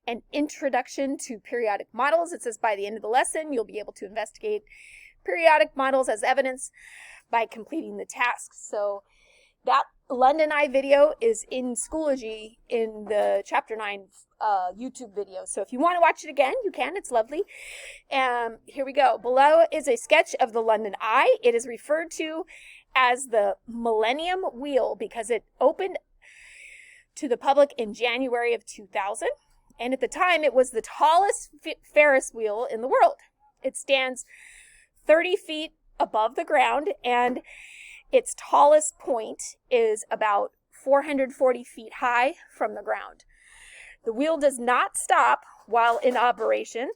an introduction to periodic models. It says by the end of the lesson, you'll be able to investigate periodic models as evidence by completing the task. So that London Eye video is in Schoology in the Chapter 9 YouTube video. So if you want to watch it again, you can. It's lovely. Here we go. Below is a sketch of the London Eye. It is referred to as the Millennium Wheel because it opened to the public in January of 2000. And at the time, it was the tallest Ferris wheel in the world. It stands 30 feet above the ground, and its tallest point is about 440 feet high from the ground. The wheel does not stop while in operation.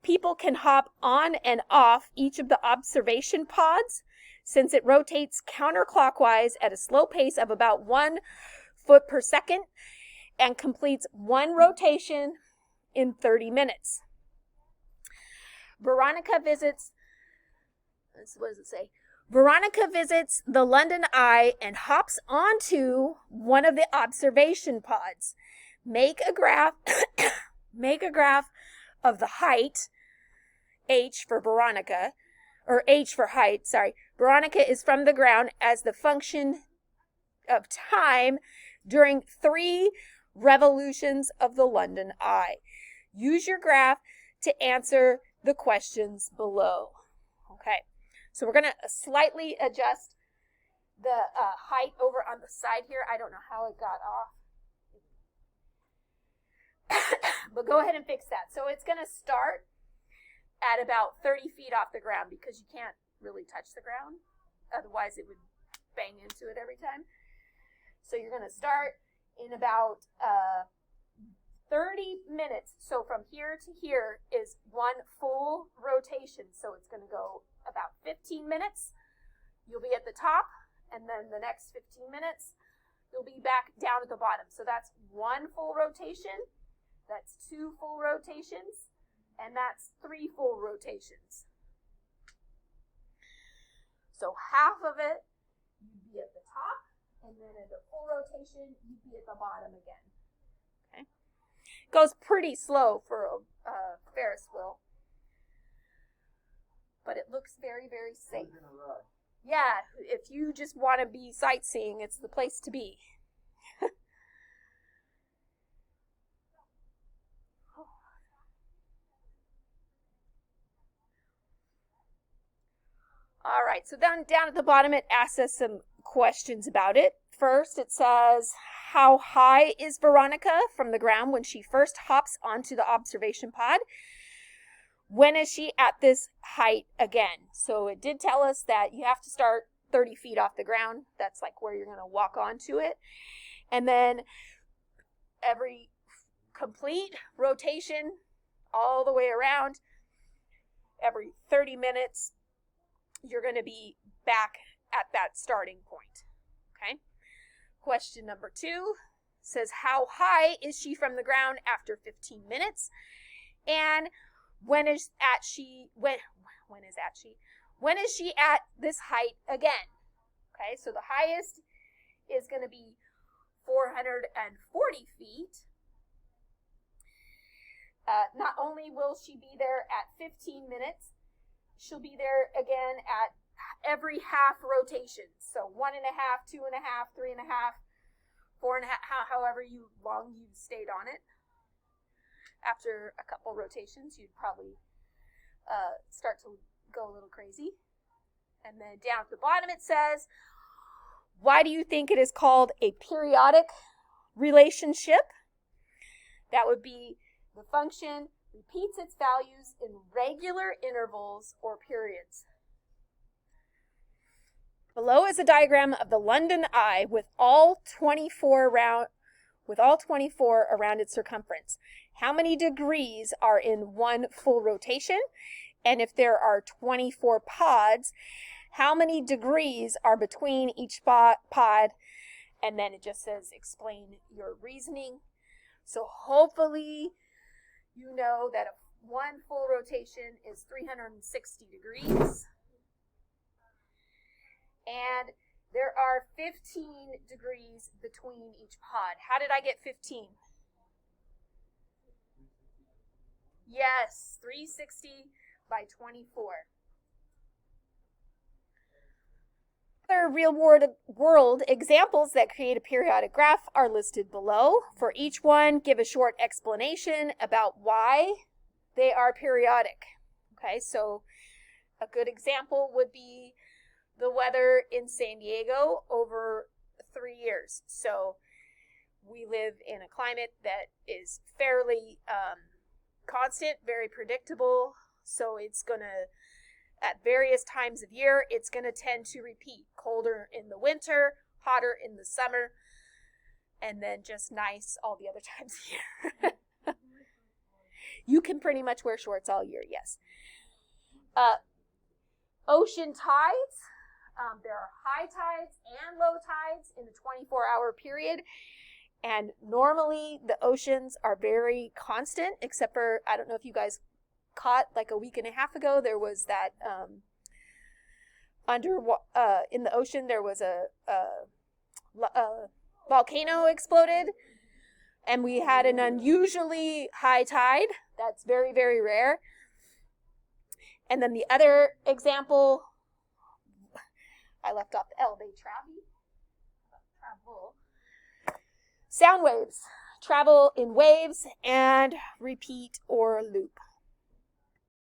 People can hop on and off each of the observation pods since it rotates counterclockwise at a slow pace of about 1 foot per second and completes one rotation in 30 minutes. Veronica visits, what does it say? Veronica visits the London Eye and hops onto one of the observation pods. Make a graph of the height, H for Veronica, or H for height, sorry. Veronica is from the ground as the function of time during 3 revolutions of the London Eye. Use your graph to answer the questions below. Okay, so we're going to slightly adjust the height over on the side here. I don't know how it got off. But go ahead and fix that. So it's going to start at about 30 feet off the ground because you can't really touch the ground. Otherwise, it would bang into it every time. So you're going to start in about 30 minutes. So from here to here is 1 full rotation. So it's going to go about 15 minutes. You'll be at the top, and then the next 15 minutes, you'll be back down at the bottom. So that's 1 full rotation. That's 2 full rotations, and that's 3 full rotations. So half of it, you'd be at the top, and then at the full rotation, you'd be at the bottom again. Okay. Goes pretty slow for a Ferris wheel, but it looks very, very safe. Yeah, if you just want to be sightseeing, it's the place to be. All right, so down at the bottom, it asks us some questions about it. First, it says, how high is Veronica from the ground when she first hops onto the observation pod? When is she at this height again? So it did tell us that you have to start 30 feet off the ground. That's like where you're going to walk onto it. And then every complete rotation all the way around, every 30 minutes, you're going to be back at that starting point. Okay. Question number 2 says, how high is she from the ground after 15 minutes? And when is she at this height again? Okay, so the highest is going to be 440 feet. Not only will she be there at 15 minutes, she'll be there again at every half rotation. So 1.5, 2.5, 3.5, 4.5, however long you stayed on it. After a couple rotations, you'd probably start to go a little crazy. And then down at the bottom it says, why do you think it is called a periodic relationship? That would be the function repeats its values in regular intervals or periods. Below is a diagram of the London Eye with all 24 around its circumference. How many degrees are in 1 full rotation? And if there are 24 pods, how many degrees are between each pod? And then it just says, explain your reasoning. So hopefully you know that 1 full rotation is 360 degrees. And there are 15 degrees between each pod. How did I get 15? Yes, 360 by 24. Other real-world examples that create a periodic graph are listed below. For each one, give a short explanation about why they are periodic. Okay, so a good example would be the weather in San Diego over 3 years. So we live in a climate that is fairly constant, very predictable. So it's going to, at various times of year, it's going to tend to repeat. Colder in the winter, hotter in the summer, and then just nice all the other times of year. You can pretty much wear shorts all year, yes. Ocean tides. There are high tides and low tides in the 24-hour period. And normally the oceans are very constant, except for, I don't know if you guys caught like a week and a half ago, there was that in the ocean there was a volcano exploded, and we had an unusually high tide. That's very, very rare. And then the other example, I left off the L, they travel. Sound waves travel in waves and repeat or loop.